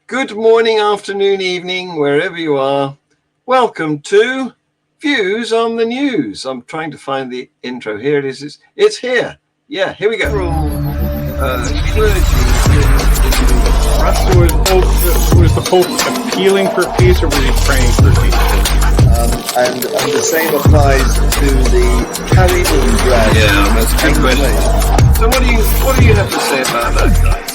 Good morning, afternoon, evening, wherever you are. Welcome to Views on the News. I'm trying to find the intro. Here it is. It's here. Yeah, here we go. Was the Pope appealing for peace or was he praying for peace? And the same applies to the carry-on drag. Yeah, that's a good question. So what do you have to say about that, guys?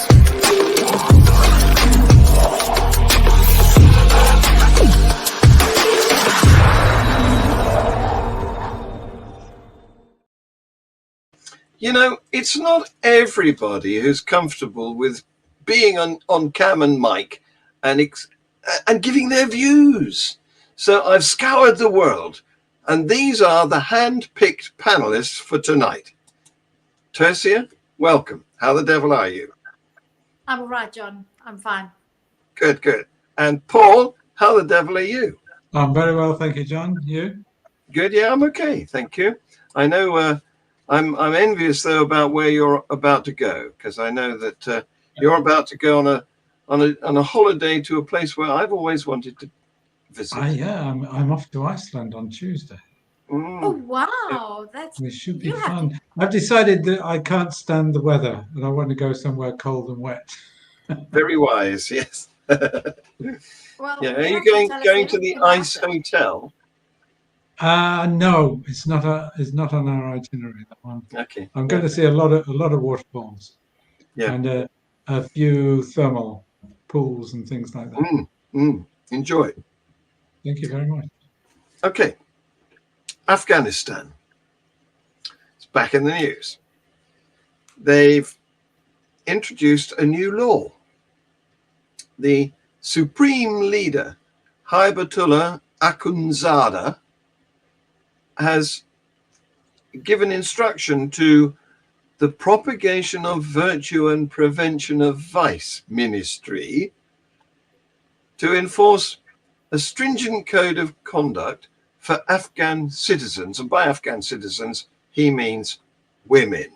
You know, it's not everybody who's comfortable with being on cam and mic and giving their views. So I've scoured the world, and these are the hand-picked panelists for tonight. Tersia, welcome. How the devil are you? I'm all right, John. I'm fine. Good, good. And Paul, how the devil are you? I'm very well, thank you, John. You? Good, yeah, I'm okay, thank you. I know I'm envious though about where you're about to go, because I know that you're about to go on a holiday to a place where I've always wanted to visit. Yeah, I'm off to Iceland on Tuesday. Mm. Oh wow, It should be fun. I've decided that I can't stand the weather and I want to go somewhere cold and wet. Very wise, yes. Well, yeah, are you going to the Ice Hotel? No, it's not on our itinerary, that one. Okay. I'm going to see a lot of waterfalls. Yeah. And a few thermal pools and things like that. Enjoy. Thank you very much. Okay. Afghanistan. It's back in the news. They've introduced a new law. The Supreme Leader, Hibatullah Akhundzada, has given instruction to the Propagation of Virtue and Prevention of Vice Ministry to enforce a stringent code of conduct for Afghan citizens. And by Afghan citizens, he means women.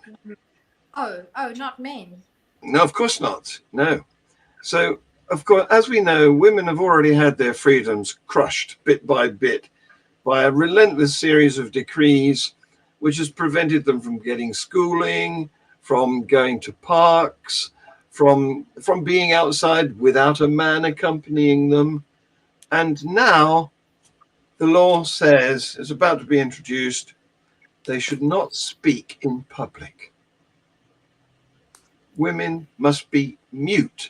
Oh, not men. No, of course not. No. So, of course, as we know, women have already had their freedoms crushed bit by bit by a relentless series of decrees, which has prevented them from getting schooling, from going to parks, from being outside without a man accompanying them. And now the law says, is about to be introduced, they should not speak in public. Women must be mute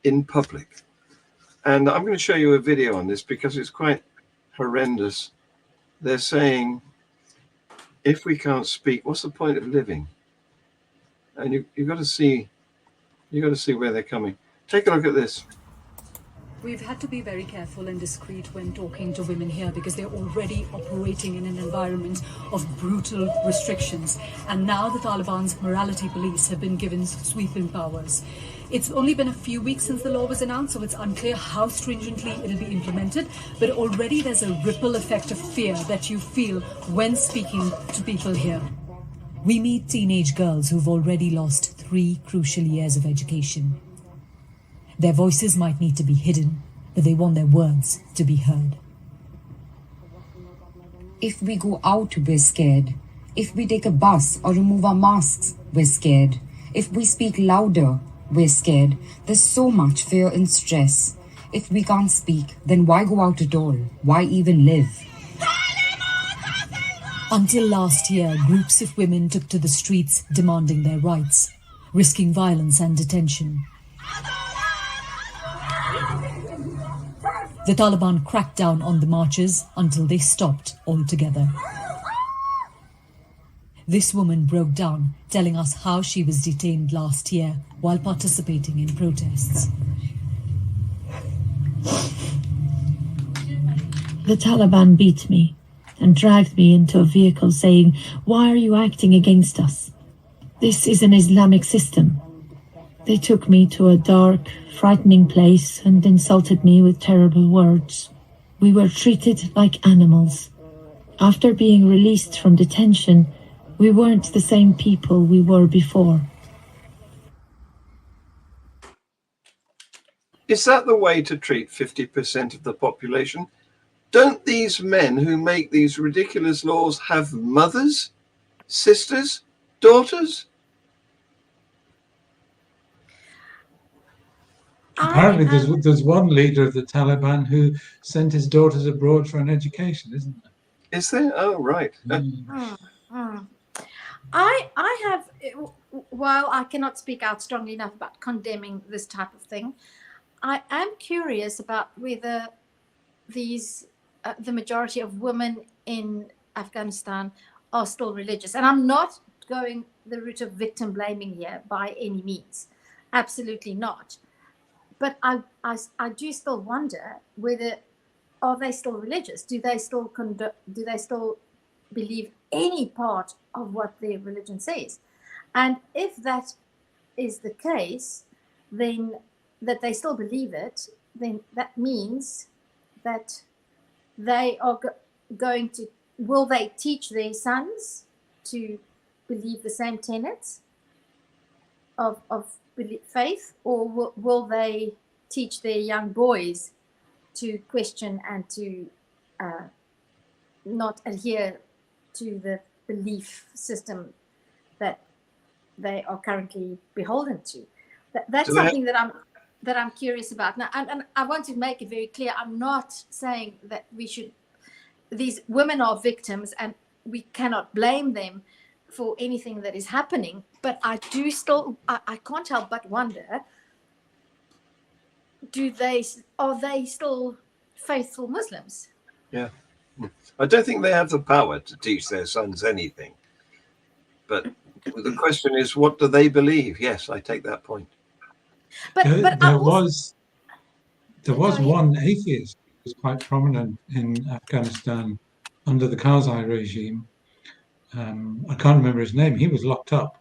in public. And I'm going to show you a video on this because it's quite horrendous. They're saying, if we can't speak, what's the point of living? And you've got to see where they're coming. Take a look at this. We've had to be very careful and discreet when talking to women here because they're already operating in an environment of brutal restrictions. And now the Taliban's morality police have been given sweeping powers. It's only been a few weeks since the law was announced, so it's unclear how stringently it'll be implemented. But already there's a ripple effect of fear that you feel when speaking to people here. We meet teenage girls who've already lost 3 crucial years of education. Their voices might need to be hidden, but they want their words to be heard. If we go out, we're scared. If we take a bus or remove our masks, we're scared. If we speak louder, we're scared. There's so much fear and stress. If we can't speak, then why go out at all? Why even live? Until last year, groups of women took to the streets demanding their rights, risking violence and detention. The Taliban cracked down on the marches until they stopped altogether. This woman broke down, telling us how she was detained last year while participating in protests. The Taliban beat me and dragged me into a vehicle saying, "Why are you acting against us? This is an Islamic system." They took me to a dark, frightening place and insulted me with terrible words. We were treated like animals. After being released from detention, we weren't the same people we were before. Is that the way to treat 50% of the population? Don't these men who make these ridiculous laws have mothers, sisters, daughters? Apparently, there's one leader of the Taliban who sent his daughters abroad for an education, isn't there? Is there? Oh, right. I have, while I cannot speak out strongly enough about condemning this type of thing, I am curious about whether these, the majority of women in Afghanistan are still religious. And I'm not going the route of victim blaming here by any means. Absolutely not. But I do still wonder whether, are they still religious? Do they still believe any part of what their religion says? And if that is the case, then that they still believe it, then that means that they are going to, will they teach their sons to believe the same tenets of faith, or will they teach their young boys to question and to not adhere to the belief system that they are currently beholden to? That's something that I'm curious about now, and I want to make it very clear. I'm not saying that we should. These women are victims, and we cannot blame them for anything that is happening. But I do still, I can't help but wonder: are they still faithful Muslims? Yeah, I don't think they have the power to teach their sons anything. But the question is, what do they believe? Yes, I take that point. But there was one atheist who was quite prominent in Afghanistan under the Karzai regime. I can't remember his name. He was locked up,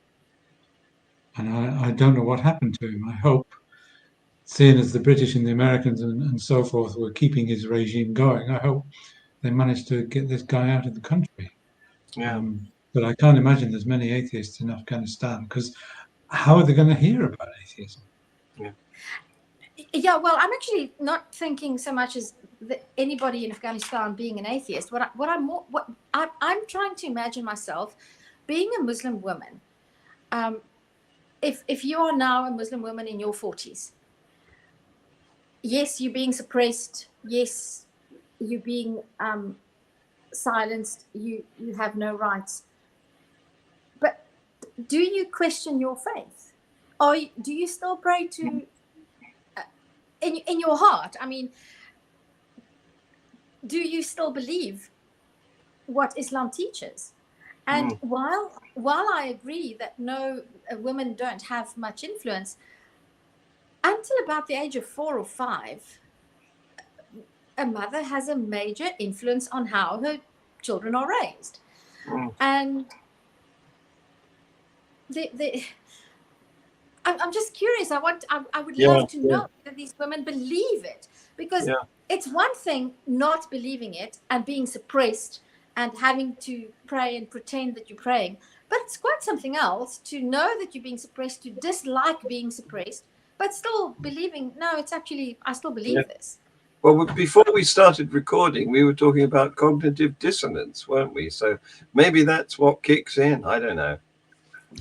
and I don't know what happened to him. I hope, seeing as the British and the Americans and so forth were keeping his regime going, I hope they managed to get this guy out of the country. Yeah. But I can't imagine there's many atheists in Afghanistan, because how are they going to hear about atheism? Yeah, well, I'm actually not thinking so much as anybody in Afghanistan being an atheist. I'm trying to imagine myself being a Muslim woman. If you are now a Muslim woman in your 40s, yes, you're being suppressed. Yes, you're being silenced. You have no rights. But do you question your faith? Or do you still pray to? In your heart, I mean, do you still believe what Islam teaches? And while I agree that women don't have much influence, until about the age of 4 or 5, a mother has a major influence on how her children are raised. And I'm just curious. I would love to know that these women believe it, because it's one thing not believing it and being suppressed and having to pray and pretend that you're praying, but it's quite something else to know that you're being suppressed, to dislike being suppressed, but still believing, no, it's actually, I still believe this. Well, before we started recording, we were talking about cognitive dissonance, weren't we? So maybe that's what kicks in. I don't know.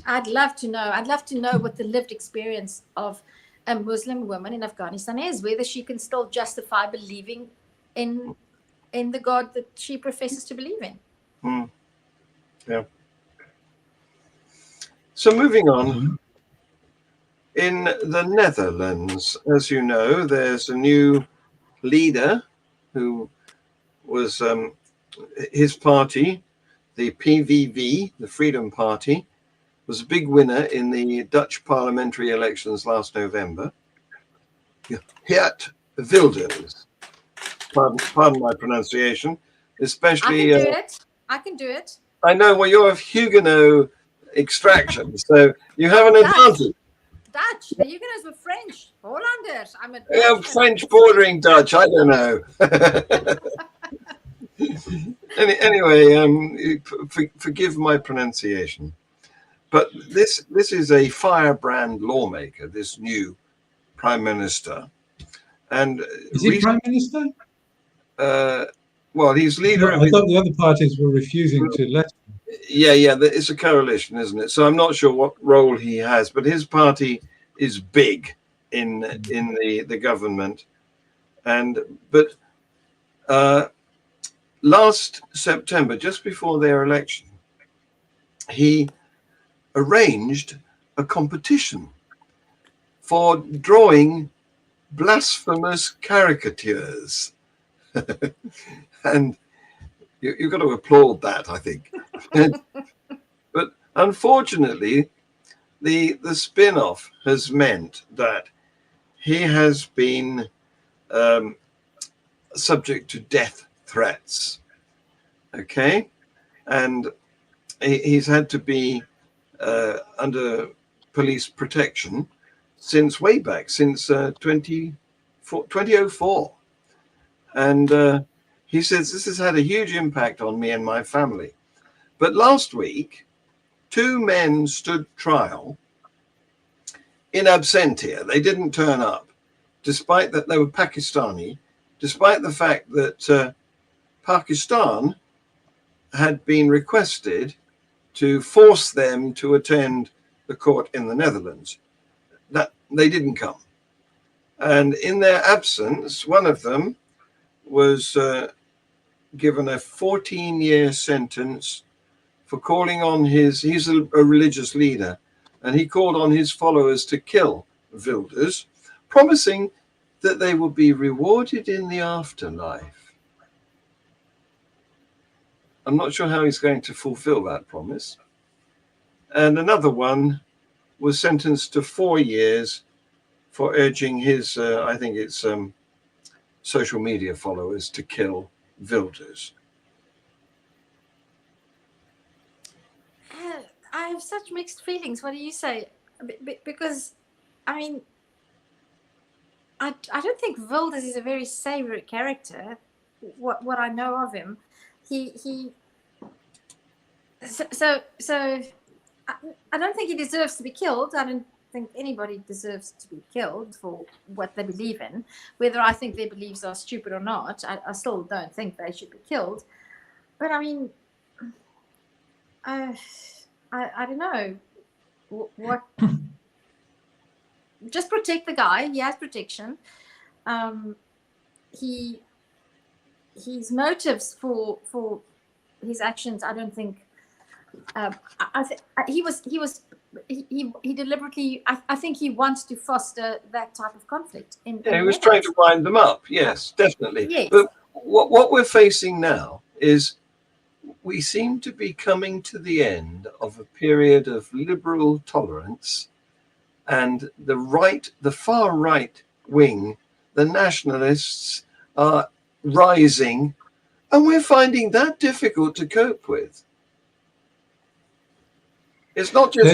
I'd love to know. I'd love to know what the lived experience of a Muslim woman in Afghanistan is, whether she can still justify believing in the God that she professes to believe in. Yeah. So moving on, in the Netherlands, as you know, there's a new leader who was his party, the PVV, the Freedom Party, was a big winner in the Dutch parliamentary elections last November. Geert Wilders, pardon my pronunciation, especially. I can do it. I know. Well, you're of Huguenot extraction, so you have an advantage. Dutch. The Huguenots were French. Hollanders. I'm a French bordering Dutch. I don't know. Anyway, forgive my pronunciation. But this is a firebrand lawmaker, this new prime minister. And Is he Prime Minister? well, he's leader of. I thought the other parties were refusing to let him. Yeah, it's a coalition, isn't it? So I'm not sure what role he has, but his party is big in the government. But last September, just before their election, he arranged a competition for drawing blasphemous caricatures. And you've got to applaud that, I think. But unfortunately, the spin-off has meant that he has been subject to death threats. Okay, and he's had to be under police protection since way back, since 2004. And he says, this has had a huge impact on me and my family. But last week, 2 men stood trial in absentia. They didn't turn up, despite that they were Pakistani, despite the fact that Pakistan had been requested to force them to attend the court in the Netherlands. That they didn't come. And in their absence, one of them was given a 14-year sentence for calling on he's a religious leader, and he called on his followers to kill Wilders, promising that they will be rewarded in the afterlife. I'm not sure how he's going to fulfill that promise. And another one was sentenced to 4 years for urging his, I think it's social media followers to kill Wilders. I have such mixed feelings. What do you say? Because, I mean, I don't think Wilders is a very savory character. What I know of him, so I don't think he deserves to be killed. I don't think anybody deserves to be killed for what they believe in. Whether I think their beliefs are stupid or not, I still don't think they should be killed. But I mean, I don't know what. Just protect the guy. He has protection. His motives for his actions, I don't think. He deliberately. I think he wants to foster that type of conflict. He was trying to wind them up. Yes, definitely. Yes. But what we're facing now is we seem to be coming to the end of a period of liberal tolerance, and the far right wing, the nationalists, are rising, and we're finding that difficult to cope with. It's not just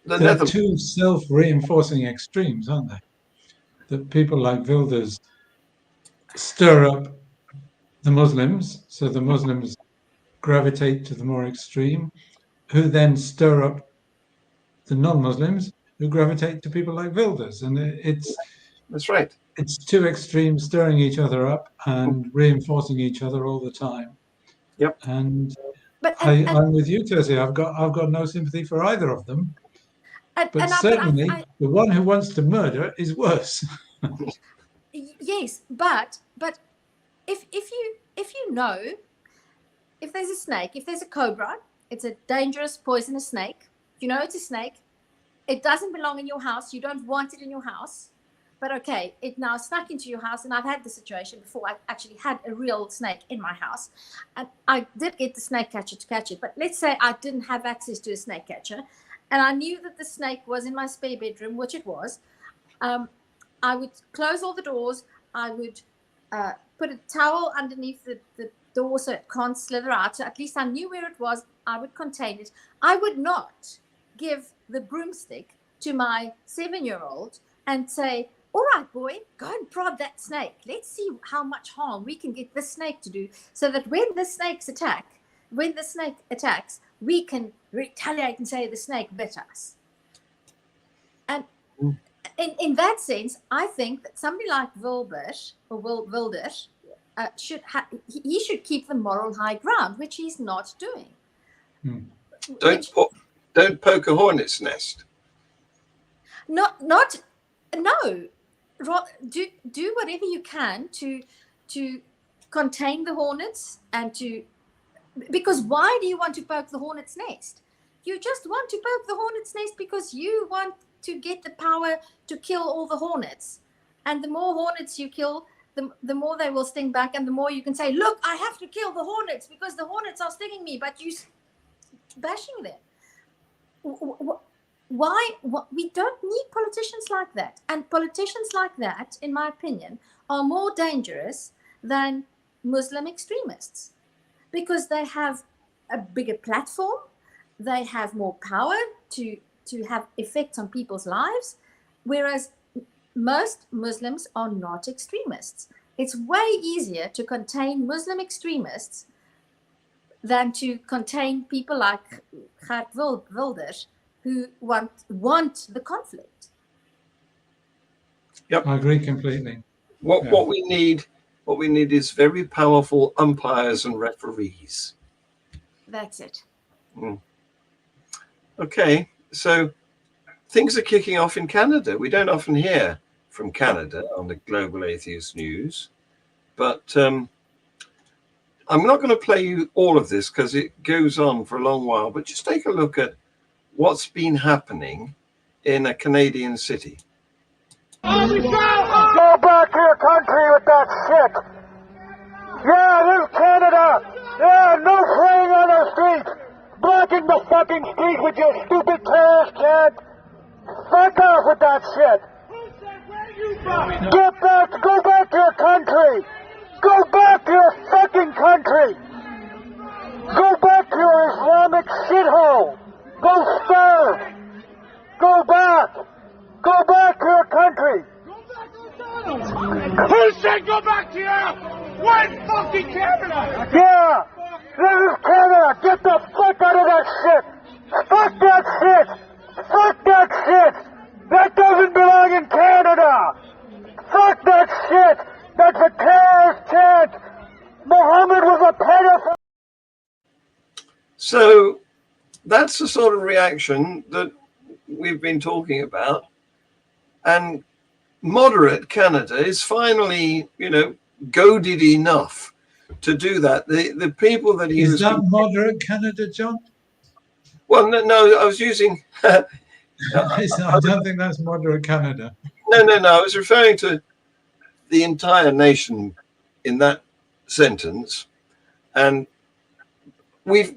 they're two self-reinforcing extremes, aren't they? That people like Wilders stir up the Muslims, so the Muslims gravitate to the more extreme, who then stir up the non-Muslims, who gravitate to people like Wilders. And that's right. It's two extremes stirring each other up and reinforcing each other all the time. Yep. And I'm with you, Tersia. I've got no sympathy for either of them. But certainly, the one who wants to murder is worse. Yes, but if you know, if there's a snake, if there's a cobra, it's a dangerous, poisonous snake. You know it's a snake. It doesn't belong in your house. You don't want it in your house. But okay, it now snuck into your house, and I've had the situation before. I actually had a real snake in my house, and I did get the snake catcher to catch it. But let's say I didn't have access to a snake catcher, and I knew that the snake was in my spare bedroom, which it was. I would close all the doors. I would put a towel underneath the door so it can't slither out. So at least I knew where it was. I would contain it. I would not give the broomstick to my 7-year-old and say, all right, boy, go and prod that snake. Let's see how much harm we can get this snake to do, so that when the snake attacks, we can retaliate and say the snake bit us. And in that sense, I think that somebody like Wilders or Wilders he should keep the moral high ground, which he's not doing. Don't poke a hornet's nest. No. Do whatever you can to contain the hornets and because why do you want to poke the hornet's nest? You just want to poke the hornet's nest because you want to get the power to kill all the hornets. And the more hornets you kill, the more they will sting back, and the more you can say, look, I have to kill the hornets because the hornets are stinging me, but you bashing them. Why? We don't need politicians like that. And politicians like that, in my opinion, are more dangerous than Muslim extremists because they have a bigger platform, they have more power to have effects on people's lives, whereas most Muslims are not extremists. It's way easier to contain Muslim extremists than to contain people like Geert Wilders who want the conflict. Yep, I agree completely. What we need is very powerful umpires and referees. That's it. Okay, so things are kicking off in Canada. We don't often hear from Canada on the Global Atheist News, but I'm not going to play you all of this because it goes on for a long while, but just take a look at what's been happening in a Canadian city. Go back to your country with that shit. Yeah, this is Canada. Yeah, no praying on the streets. Blocking the fucking street with your stupid terrorist chant. Fuck off with that shit. Get back, go back to your country. Go back to your fucking country. Go back to your Islamic shithole. Go starve. Go back. Go back to your country. Who said go back to Europe? We're in fucking Canada. Yeah, this is Canada. Get the fuck out of that shit. Fuck that shit. Fuck that shit. That doesn't belong in Canada. Fuck that shit. That's a terrorist chant. Muhammad was a pedophile. So that's the sort of reaction that we've been talking about. And moderate Canada is finally, goaded enough to do that. The people that he is was... that moderate Canada, John? Well, no, I was using... I don't think that's moderate Canada. No, I was referring to the entire nation in that sentence. And we've...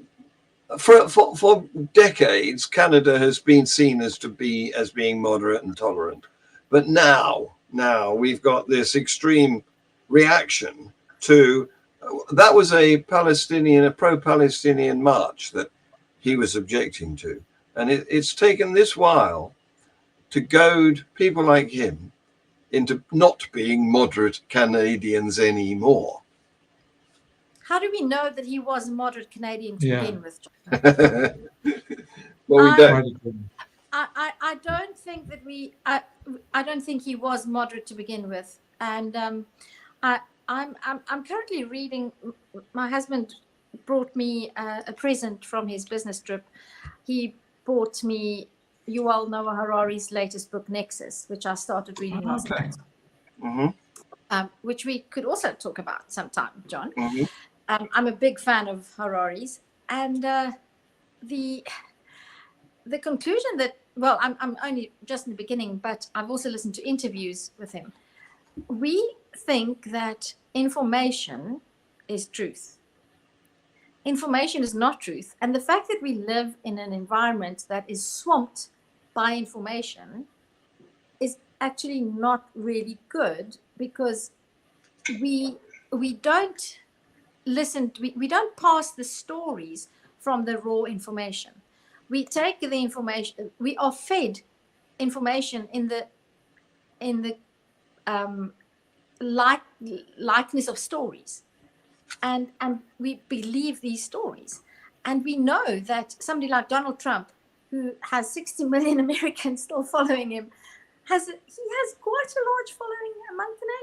For decades, Canada has been seen as being moderate and tolerant. But now we've got this extreme reaction to... That was a pro-Palestinian march that he was objecting to. And it's taken this while to goad people like him into not being moderate Canadians anymore. How do we know that he was a moderate Canadian to begin with? Well, we don't. I don't think that I don't think he was moderate to begin with, and I'm currently reading. My husband brought me a present from his business trip. He bought me Yuval Noah Harari's latest book, Nexus, which I started reading last night. Mm-hmm. Which we could also talk about sometime, John. Mm-hmm. I'm a big fan of Harari's, and the conclusion that, well, I'm only just in the beginning, but I've also listened to interviews with him. We think that information is truth. Information is not truth. And the fact that we live in an environment that is swamped by information is actually not really good, because we don't listen, we don't pass the stories from the raw information. We take the information, we are fed information in the likeness of stories, and we believe these stories. And we know that somebody like Donald Trump, who has 60 million Americans still following him, he has quite a large following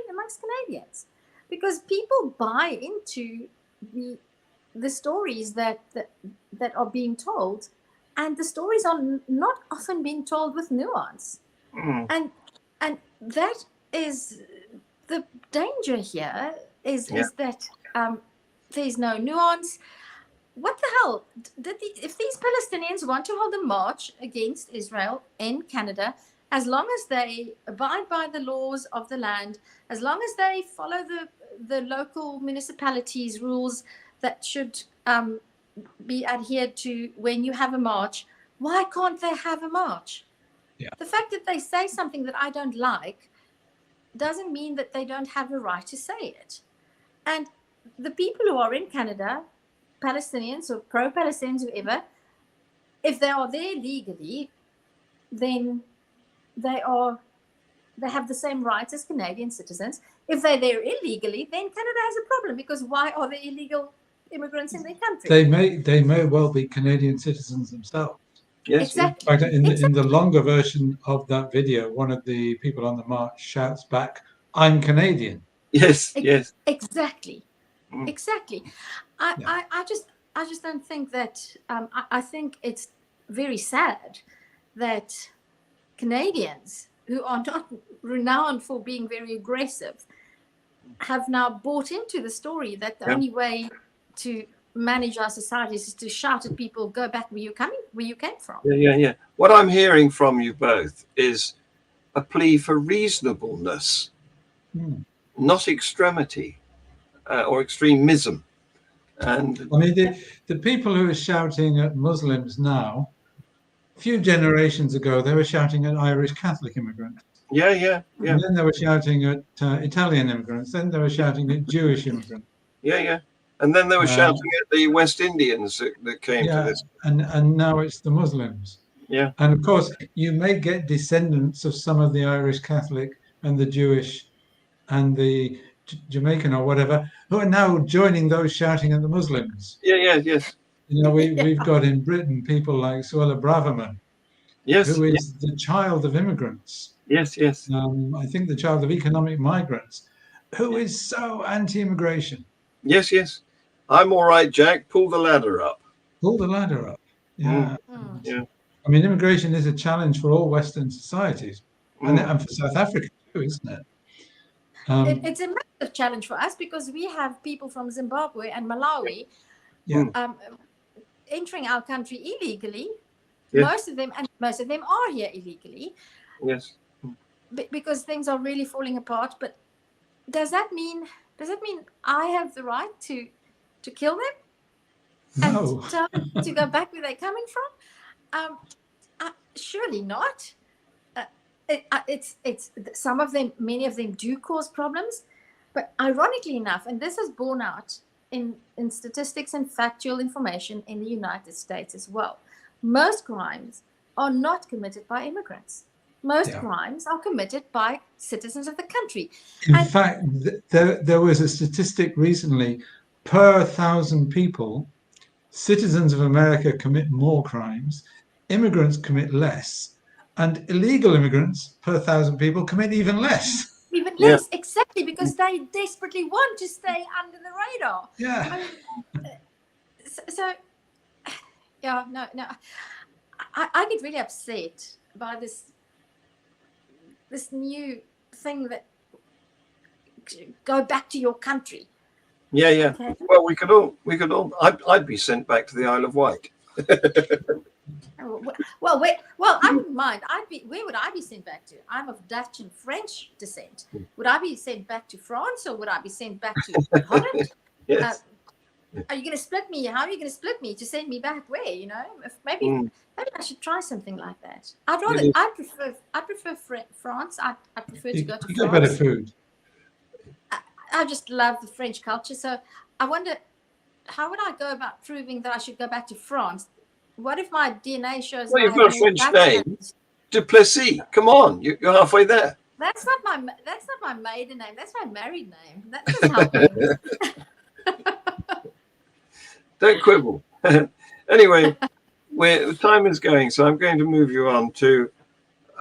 amongst Canadians, because people buy into the stories that are being told, and the stories are not often being told with nuance. And that is the danger here, is that there's no nuance. What the hell? If these Palestinians want to hold a march against Israel in Canada, as long as they abide by the laws of the land, as long as they follow the local municipalities' rules that should be adhered to when you have a march, why can't they have a march? Yeah. The fact that they say something that I don't like doesn't mean that they don't have a right to say it. And the people who are in Canada, Palestinians or pro-Palestinians, whoever, if they are there legally, then they have the same rights as Canadian citizens. If they're there illegally, then Canada has a problem, because why are there illegal immigrants in their country? They may well be Canadian citizens themselves. Yes, exactly. In fact, in the longer version of that video, one of the people on the march shouts back, "I'm Canadian." Yes, Exactly. Exactly. I just don't think that. I think it's very sad that Canadians, who are not renowned for being very aggressive, have now bought into the story that the only way to manage our societies is to shout at people, "Go back where you came from." Yeah. What I'm hearing from you both is a plea for reasonableness, not extremity or extremism. And I mean, the people who are shouting at Muslims now, a few generations ago, they were shouting at Irish Catholic immigrants. Yeah. And then they were shouting at Italian immigrants. Then they were shouting at Jewish immigrants. Yeah. And then they were shouting at the West Indians that came to this. And now it's the Muslims. Yeah. And of course, you may get descendants of some of the Irish Catholic and the Jewish and the Jamaican or whatever, who are now joining those shouting at the Muslims. Yes. You know, we've got in Britain people like Suella Braverman, who is the child of immigrants. Yes. I think the child of economic migrants, who is so anti-immigration. Yes. I'm all right, Jack. Pull the ladder up. Pull the ladder up. Yeah. Yeah. I mean, immigration is a challenge for all Western societies, and for South Africa too, isn't it? It's a massive challenge for us, because we have people from Zimbabwe and Malawi entering our country illegally. Most of them are here illegally. Yes. Because things are really falling apart. But does that mean I have the right to kill them? No. And tell them to go back where they're coming from? Surely not. It's some of them, many of them do cause problems, but ironically enough, and this is borne out in statistics and factual information in the United States as well, most crimes are not committed by immigrants. Most crimes are committed by citizens of the country. In fact, there was a statistic recently: per 1,000 people, citizens of America commit more crimes, immigrants commit less, and illegal immigrants per 1,000 people commit even less. Even less, exactly, because they desperately want to stay under the radar. Yeah. No. I get really upset by this new thing that go back to your country. Yeah. Okay. Well, we could all. I'd be sent back to the Isle of Wight. Well, I wouldn't mind. Where would I be sent back to? I'm of Dutch and French descent. Would I be sent back to France, or would I be sent back to Holland? Yes. Are you going to split me? How are you going to split me to send me back where? Maybe I should try something like that. I prefer France. I prefer to go to France. You got better food. I just love the French culture. So I wonder, how would I go about proving that I should go back to France? What if my DNA shows? Well, you've got a French name, Du Plessis. Come on, you're halfway there. That's not my maiden name. That's my married name. That doesn't help me. Don't quibble. Anyway, time is going, so I'm going to move you on to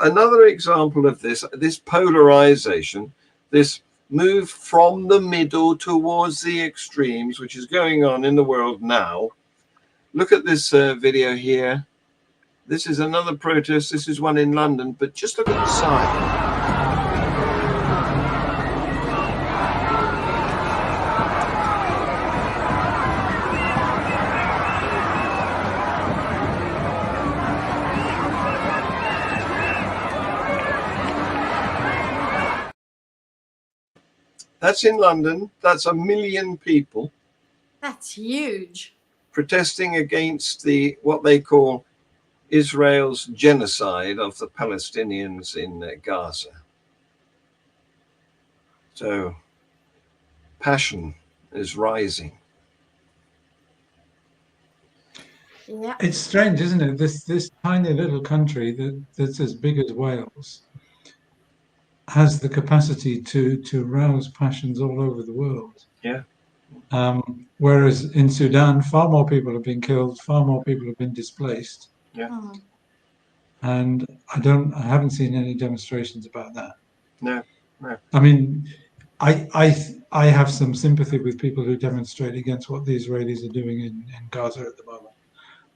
another example of this polarization, this move from the middle towards the extremes, which is going on in the world now. Look at this video here. This is another protest. This is one in London, but just look at the sign. That's in London. That's 1 million people. That's huge. Protesting against what they call Israel's genocide of the Palestinians in Gaza. So passion is rising. Yeah. It's strange, isn't it? This tiny little country that's as big as Wales has the capacity to rouse passions all over the world. Yeah. Whereas in Sudan, far more people have been killed, far more people have been displaced. Yeah. And I haven't seen any demonstrations about that. No, no. I mean, I have some sympathy with people who demonstrate against what the Israelis are doing in Gaza at the moment.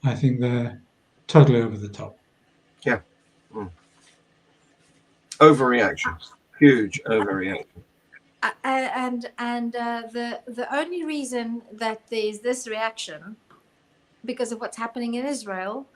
I think they're totally over the top. Yeah. Overreaction. Huge overreaction. And the only reason that there's this reaction because of what's happening in Israel,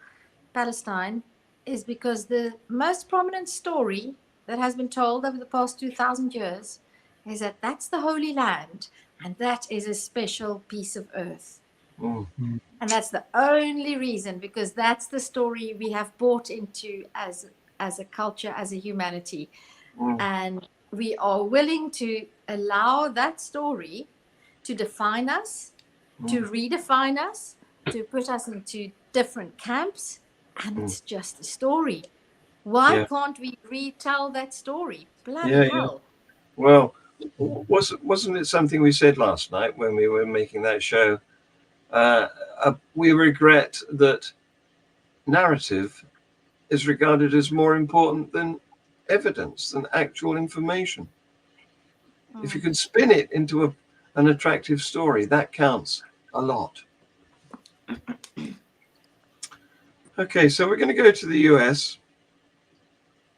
Palestine, is because the most prominent story that has been told over the past 2,000 years is that that's the Holy Land and that is a special piece of earth. And that's the only reason, because that's the story we have bought into as a culture, as a humanity. And we are willing to allow that story to define us, to redefine us, to put us into different camps. And it's just a story. Why can't we retell that story? Bloody hell. Well, wasn't it something we said last night when we were making that show? We regret that narrative is regarded as more important than evidence, than actual information. If you can spin it into an attractive story, that counts a lot. Okay, so we're going to go to the US,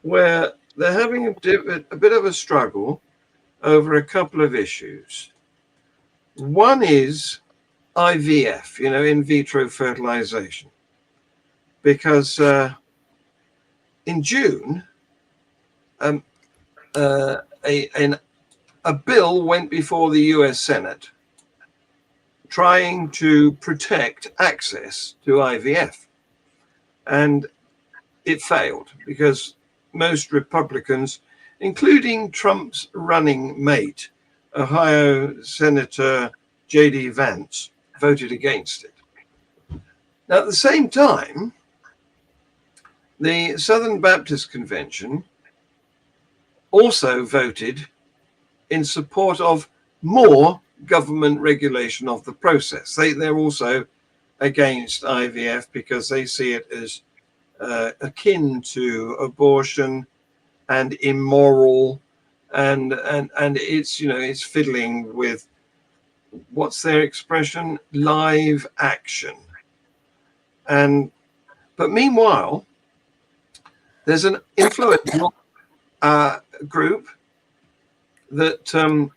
where they're having a bit of a struggle over a couple of issues. One is IVF, in vitro fertilization, because in June, a bill went before the US Senate trying to protect access to IVF. And it failed because most Republicans, including Trump's running mate, Ohio Senator J.D. Vance, voted against it. Now, at the same time, the Southern Baptist Convention also voted in support of more government regulation of the process. They're also against IVF because they see it as akin to abortion and immoral, and it's it's fiddling with, what's their expression, live action. But meanwhile, there's an influential group that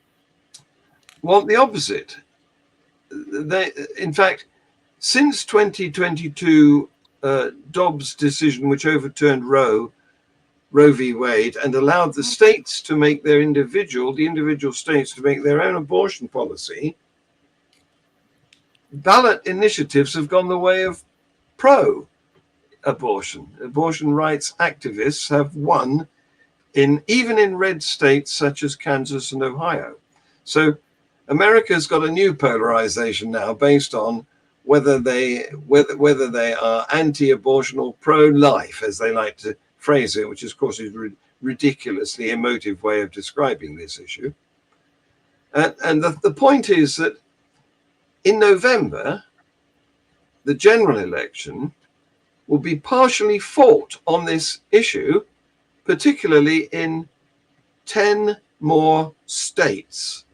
want the opposite. In fact, since 2022, Dobbs' decision, which overturned Roe v. Wade, and allowed the states to make the individual states to make their own abortion policy, ballot initiatives have gone the way of pro-abortion. Abortion rights activists have won even in red states such as Kansas and Ohio. So America's got a new polarization now based on whether they are anti-abortion or pro-life, as they like to phrase it, which of course is a ridiculously emotive way of describing this issue. And the point is that in November, the general election will be partially fought on this issue particularly in 10 more states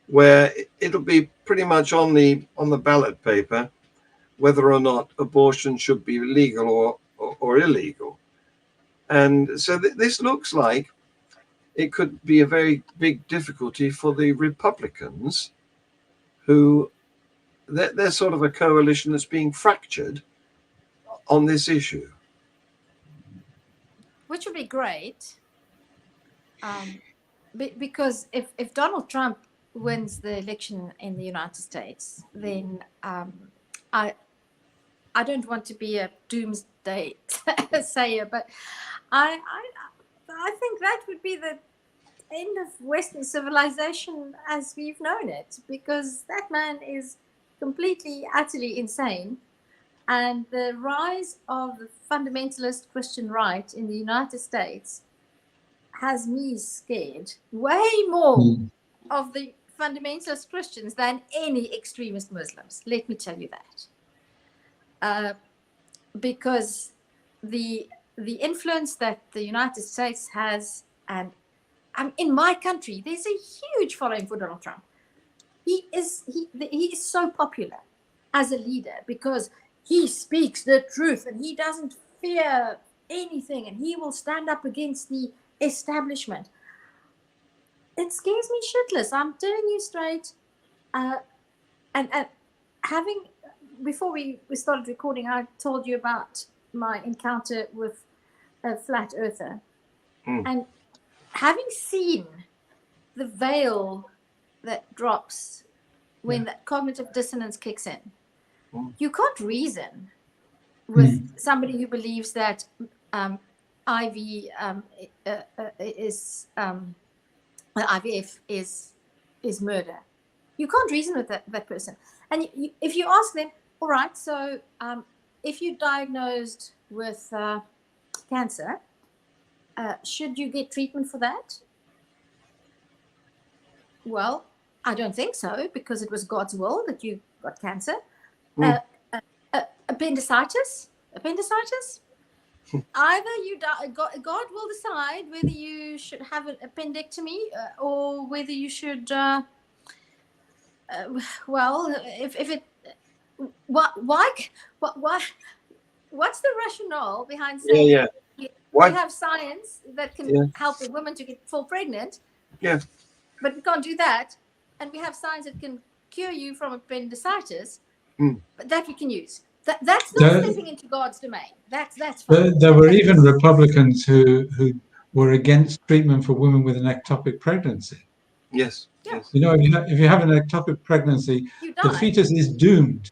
where it'll be pretty much on the ballot paper whether or not abortion should be legal or illegal. And so this looks like it could be a very big difficulty for the Republicans, who they're sort of a coalition that's being fractured on this issue. Which would be great, because if Donald Trump wins the election in the United States, then I don't want to be a doomsday sayer, but I think that would be the end of Western civilization as we've known it, because that man is completely, utterly insane. And the rise of the fundamentalist Christian right in the United States has me scared way more of the fundamentalist Christians than any extremist Muslims. Let me tell you that. Because the influence that the United States has, and in my country, there's a huge following for Donald Trump. He is so popular as a leader because he speaks the truth and he doesn't fear anything, and he will stand up against the establishment. It scares me shitless. I'm telling you straight. And having, before we started recording, I told you about my encounter with a flat earther. And having seen the veil that drops when that cognitive dissonance kicks in, you can't reason with somebody who believes that IVF is murder. You can't reason with that person. And if you ask them, all right, so if you're diagnosed with cancer, should you get treatment for that? Well, I don't think so, because it was God's will that you got cancer. Appendicitis? Either you die, God will decide whether you should have an appendectomy or whether you should. Well, if it, why? What's the rationale behind saying we have science that can help a woman to fall pregnant? Yeah. But we can't do that, and we have science that can cure you from appendicitis. But that we can use. That's not stepping into God's domain. That's fine. There were even Republicans who were against treatment for women with an ectopic pregnancy. Yes. You know, if you have an ectopic pregnancy, the fetus is doomed.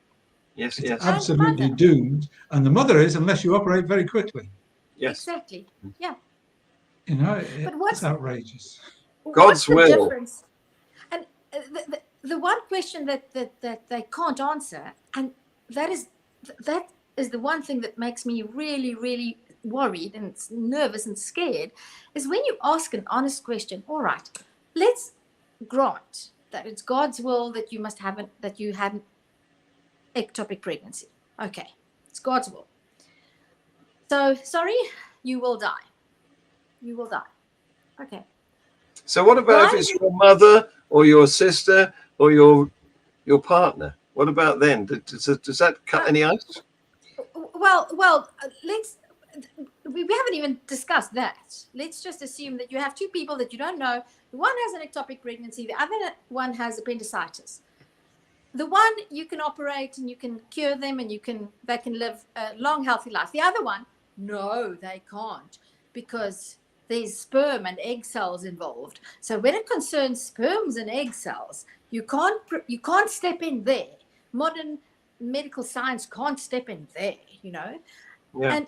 Yes, it's absolutely doomed, and the mother is, unless you operate very quickly. Yes. Exactly. Yeah. You know, but it's outrageous. God's will. Difference? And the one question that they can't answer, and that is the one thing that makes me really, really worried and nervous and scared, is when you ask an honest question. All right, let's grant that it's God's will that you must have that you had an ectopic pregnancy. Okay, it's God's will. So sorry, you will die. You will die. Okay. So what about if it's your mother or your sister or your partner? What about then? Does that cut any ice? Well, we haven't even discussed that. Let's just assume that you have two people that you don't know. One has an ectopic pregnancy. The other one has appendicitis. The one you can operate and you can cure them and they can live a long, healthy life. The other one, no, they can't, because there's sperm and egg cells involved. So when it concerns sperms and egg cells, you can't step in there. Modern medical science can't step in there, you know. Yeah. And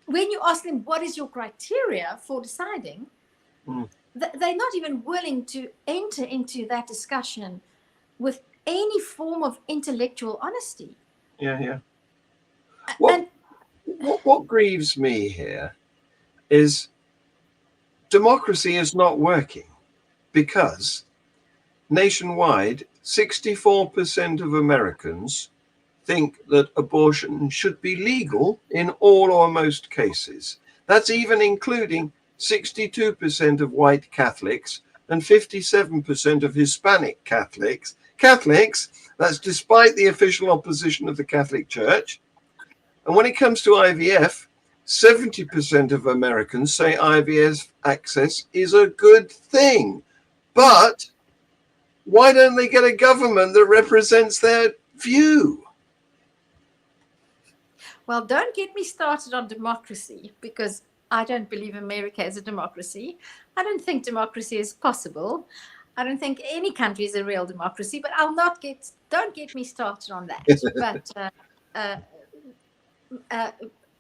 when you ask them, what is your criteria for deciding, they're not even willing to enter into that discussion with any form of intellectual honesty. Yeah. What grieves me here is democracy is not working, because nationwide, 64% of Americans think that abortion should be legal in all or most cases. That's even including 62% of white Catholics and 57% of Hispanic Catholics. That's despite the official opposition of the Catholic Church. And when it comes to IVF, 70% of Americans say IVF access is a good thing. But why don't they get a government that represents their view? Well, don't get me started on democracy, because I don't believe America is a democracy. I don't think democracy is possible. I don't think any country is a real democracy, but don't get me started on that. But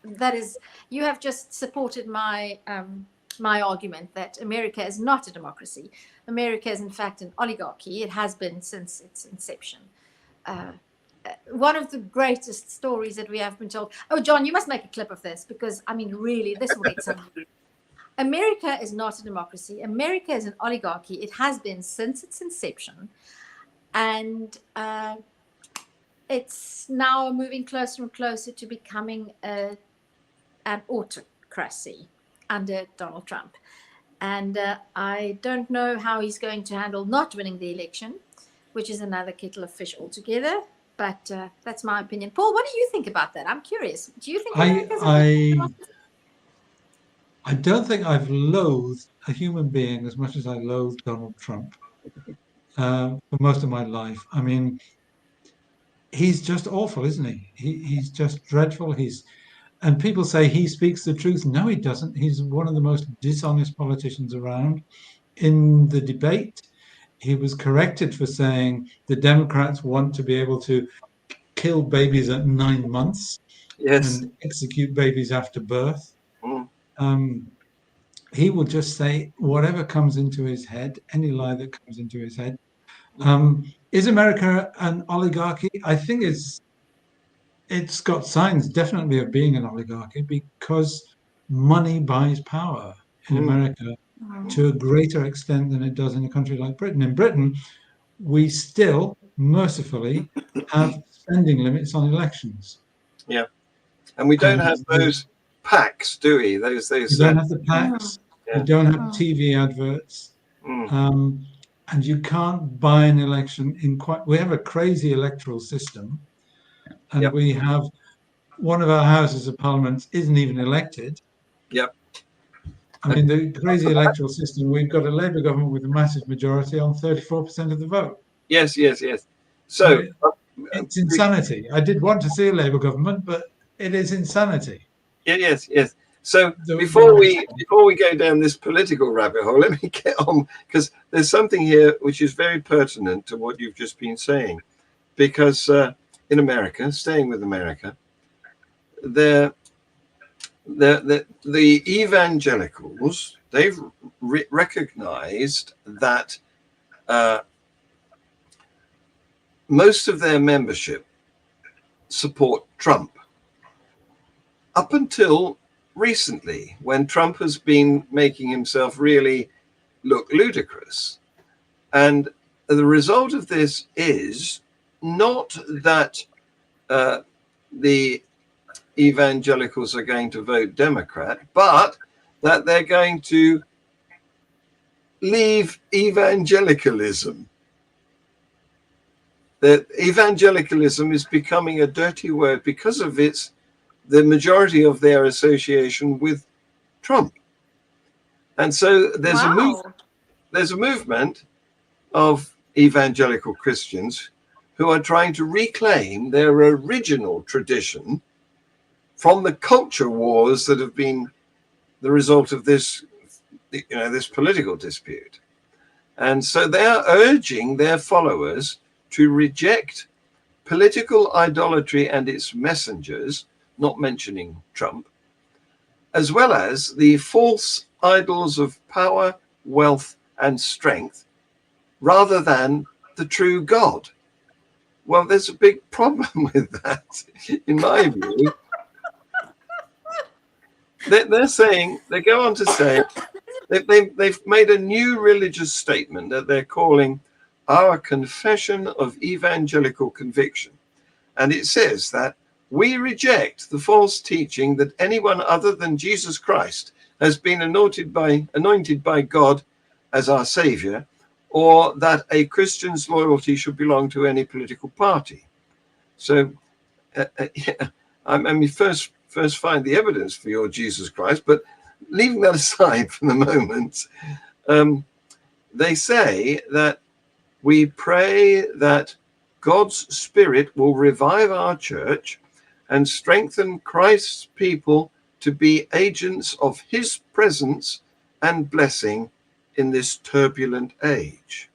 that is, you have just supported my my argument that America is not a democracy. America is in fact an oligarchy. It has been since its inception. One of the greatest stories that we have been told. Oh, John, you must make a clip of this, because I mean, really, this will get something. America is not a democracy. America is an oligarchy. It has been since its inception, and it's now moving closer and closer to becoming an autocracy under Donald Trump. And I don't know how he's going to handle not winning the election, which is another kettle of fish altogether. But that's my opinion. Paul, what do you think about that? I'm curious. Do you think I don't think I've loathed a human being as much as I loathe Donald Trump for most of my life. I mean, he's just awful, isn't he? He's just dreadful. And people say he speaks the truth. No, he doesn't. He's one of the most dishonest politicians around. In the debate, he was corrected for saying the Democrats want to be able to kill babies at 9 months and execute babies after birth. He will just say whatever comes into his head, any lie that comes into his head. Is America an oligarchy? I think it's got signs definitely of being an oligarchy, because money buys power in America to a greater extent than it does in a country like Britain. In Britain, we still mercifully have spending limits on elections. Yeah, and we don't have those PACs, do we? Those. We don't have the PACs. We don't have TV adverts. And you can't buy an election we have a crazy electoral system, and we have one of our houses of parliament isn't even elected. I mean, the crazy electoral system, we've got a Labour government with a massive majority on 34% of the vote. Yes. So it's insanity. I did want to see a Labour government, but it is insanity. Yes. So before we go down this political rabbit hole, let me get on, because there's something here which is very pertinent to what you've just been saying. Because in America, staying with America, the evangelicals, they've recognized that most of their membership support Trump up until recently, when Trump has been making himself really look ludicrous. And the result of this is not that the evangelicals are going to vote Democrat, but that they're going to leave evangelicalism. That evangelicalism is becoming a dirty word because of the majority of their association with Trump. And so there's a movement of evangelical Christians who are trying to reclaim their original tradition from the culture wars that have been the result of this political dispute. And so they are urging their followers to reject political idolatry and its messengers, not mentioning Trump, as well as the false idols of power, wealth, and strength, rather than the true God. Well, there's a big problem with that, in my view. They go on to say, they've made a new religious statement that they're calling Our Confession of Evangelical Conviction. And it says that We reject the false teaching that anyone other than Jesus Christ has been anointed by God as our Savior, or that a Christian's loyalty should belong to any political party. So, I mean, first find the evidence for your Jesus Christ, but leaving that aside for the moment, they say that we pray that God's Spirit will revive our church and strengthen Christ's people to be agents of his presence and blessing in this turbulent age.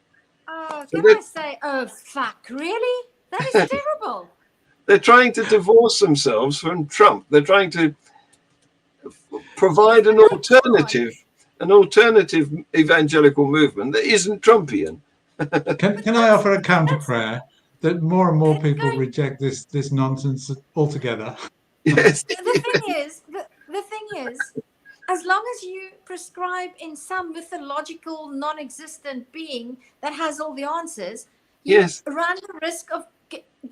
Oh, So can I say, oh, fuck, really? That is terrible. They're trying to divorce themselves from Trump. They're trying to provide an alternative evangelical movement that isn't Trumpian. Can I offer a counter prayer that more and more people reject this nonsense altogether? Yes. The thing is, as long as you prescribe in some mythological, non-existent being that has all the answers, you run the risk of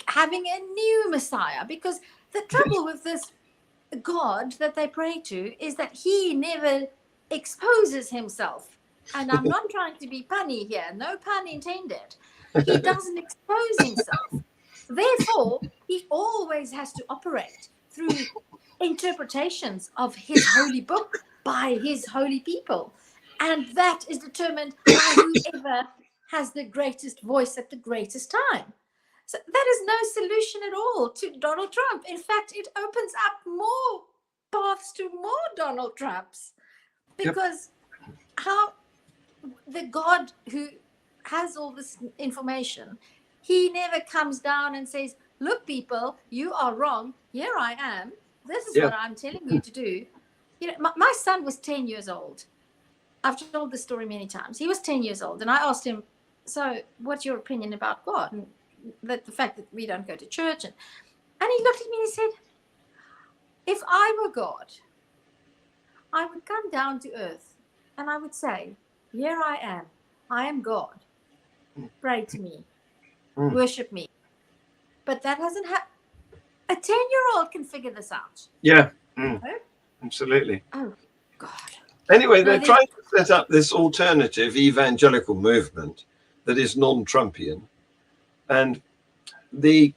having a new Messiah. Because the trouble with this God that they pray to is that he never exposes himself. And I'm not trying to be punny here, no pun intended. He doesn't expose himself. Therefore, he always has to operate through interpretations of his holy book by his holy people. And that is determined by whoever has the greatest voice at the greatest time. So that is no solution at all to Donald Trump. In fact, it opens up more paths to more Donald Trumps. Because how the God who has all this information, he never comes down and says, look, people, you are wrong. Here I am. This is what I'm telling you to do. You know, my son was 10 years old. I've told this story many times. He was 10 years old. And I asked him, so what's your opinion about God? And the fact that we don't go to church. And he looked at me and he said, if I were God, I would come down to earth and I would say, here I am. I am God. Pray to me. Worship me. But that hasn't happened. A 10-year-old can figure this out. Yeah, absolutely. Oh, God. Anyway, they're trying to set up this alternative evangelical movement that is non-Trumpian. And the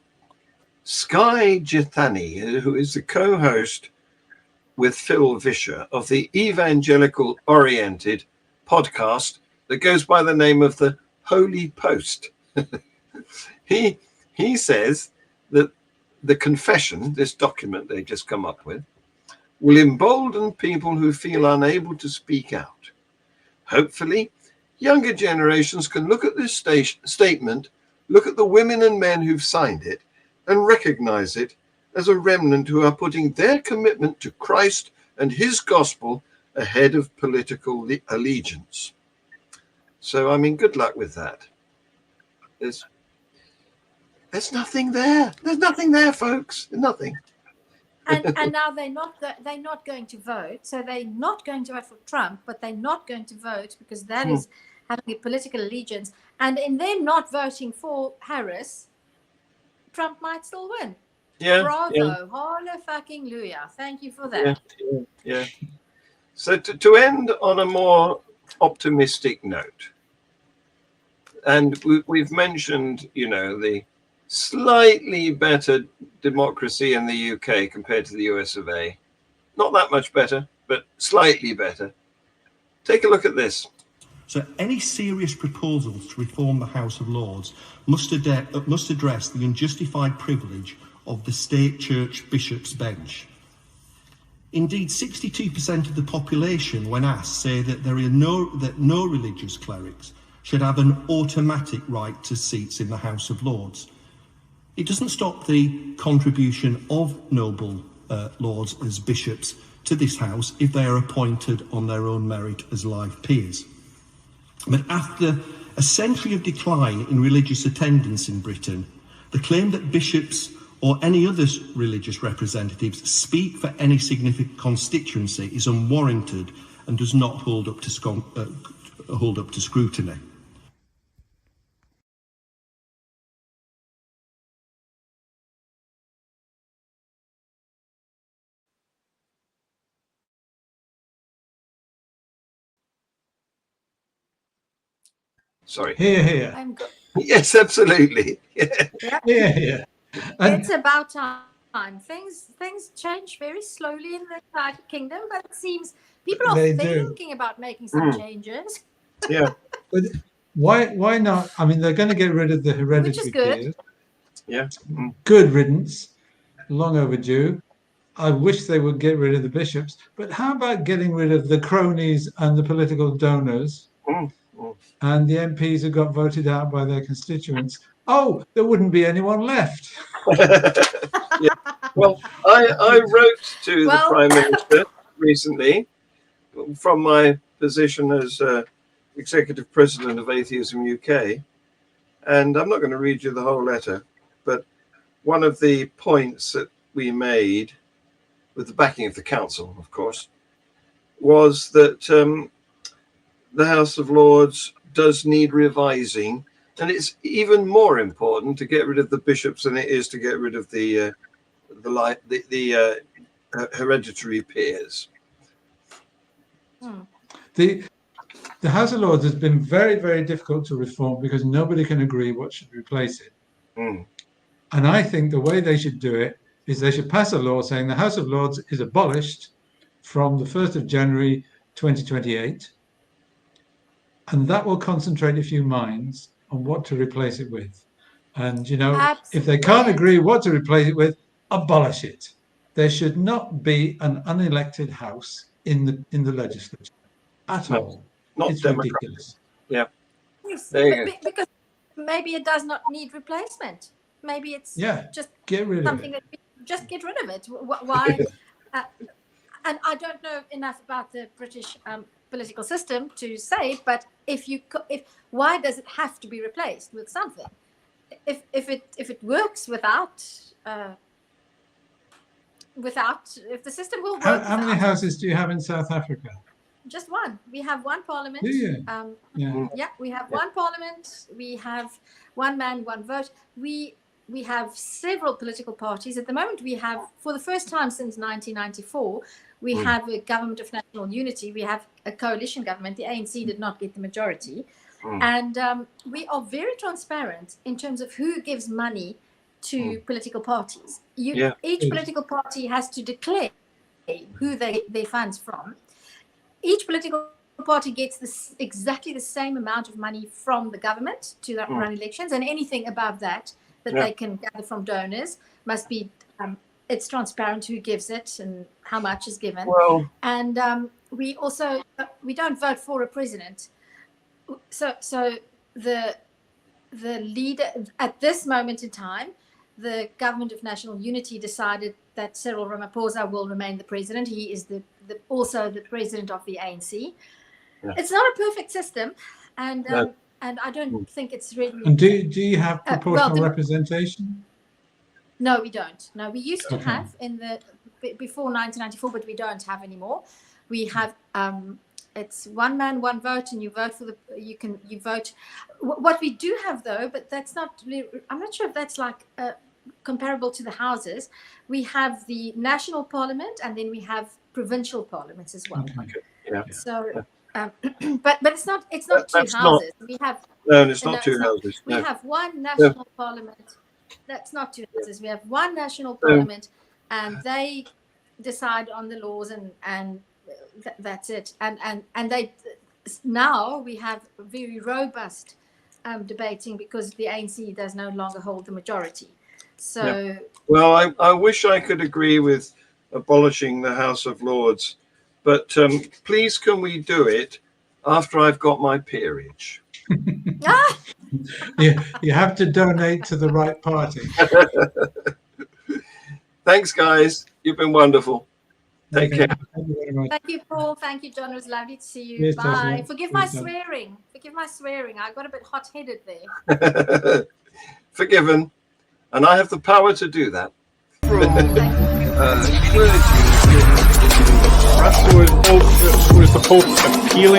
Sky Jethani, who is the co-host with Phil Vischer of the evangelical-oriented podcast that goes by the name of the Holy Post, he says that the confession, this document they just come up with, will embolden people who feel unable to speak out. Hopefully, younger generations can look at this statement, look at the women and men who've signed it, and recognize it as a remnant who are putting their commitment to Christ and his gospel ahead of political allegiance. So, I mean, good luck with that. There's nothing there. There's nothing there, folks. Nothing. And now they're not going to vote. So they're not going to vote for Trump, but they're not going to vote because that is having a political allegiance. And in them not voting for Harris, Trump might still win. Yeah. Bravo. Hallelujah. Thank you for that. Yeah. So to end on a more optimistic note, and we've mentioned, the slightly better democracy in the UK compared to the US of A. Not that much better, but slightly better. Take a look at this. So any serious proposals to reform the House of Lords must address the unjustified privilege of the state church bishop's bench. Indeed, 62% of the population, when asked, say that no religious clerics should have an automatic right to seats in the House of Lords. It doesn't stop the contribution of noble lords as bishops to this House if they are appointed on their own merit as live peers. But after a century of decline in religious attendance in Britain, the claim that bishops or any other religious representatives speak for any significant constituency is unwarranted and does not hold up to scrutiny. Sorry. Here, here. I'm good. Yes, absolutely. Yeah. Here, here. And It's about time. Things change very slowly in the United Kingdom, but it seems people are They do. thinking about making some changes. Yeah. but why not? I mean, they're going to get rid of the hereditary good. peers. Yeah. Good riddance. Long overdue. I wish they would get rid of the bishops. But how about getting rid of the cronies and the political donors and the MPs who got voted out by their constituents? Oh, there wouldn't be anyone left. Yeah. Well, I wrote to the Prime Minister recently from my position as Executive President of Atheism UK, and I'm not going to read you the whole letter, but one of the points that we made, with the backing of the council, of course, was that the House of Lords does need revising, and it's even more important to get rid of the bishops than it is to get rid of the hereditary peers. The House of Lords has been very, very difficult to reform because nobody can agree what should replace it. And I think the way they should do it is they should pass a law saying the House of Lords is abolished from the 1st of January 2028. And that will concentrate a few minds on what to replace it with. And, you know, if they can't agree what to replace it with, abolish it. There should not be an unelected house in the legislature at all. Not it's democratic. ridiculous. Yeah. Yes, There you go. because maybe it does not need replacement. Maybe it's just get rid something of it. that just get rid of it. Why? And I don't know enough about the British political system to say, but if why does it have to be replaced with something? If it works without if the system will work. How many houses do you have in South Africa? Just one. We have one parliament. Do you? Yeah, we have one parliament. We have one man, one vote. We have several political parties. At the moment, we have, for the first time since 1994, we have a government of national unity. We have a coalition government. The ANC did not get the majority. And we are very transparent in terms of who gives money to political parties. Each political party has to declare who they get their funds from. Each political party gets exactly the same amount of money from the government to run elections, and anything above that they can gather from donors must be, it's transparent who gives it and how much is given. Well, and we also, we don't vote for a president. So the leader, at this moment in time, the government of national unity decided that Cyril Ramaphosa will remain the president. He is also the president of the ANC. Yeah. It's not a perfect system, and I don't think it's really. And do you have proportional representation? No, we don't. No, we used to have before 1994, but we don't have anymore. We have it's one man, one vote, and you vote for you vote. What we do have though, but that's not really, I'm not sure if that's like comparable to the houses. We have the national parliament, and then we have provincial parliaments as well. Okay. Yeah. So, but it's not two houses. We have it's not two houses. We have one national parliament. That's not two houses. We have one national parliament, and they decide on the laws, and that's it. And they now we have very robust debating because the ANC does no longer hold the majority. So well, I wish I could agree with abolishing the House of Lords, but please can we do it after I've got my peerage? You have to donate to the right party. Thanks, guys. You've been wonderful. Take care. Thank you very much. Thank you, Paul. Thank you, John. It was lovely to see you. Yes, Bye. Jocelyn. Forgive my swearing. Forgive my swearing. I got a bit hot-headed there. Forgiven. And I have the power to do that. Was the Pope appealing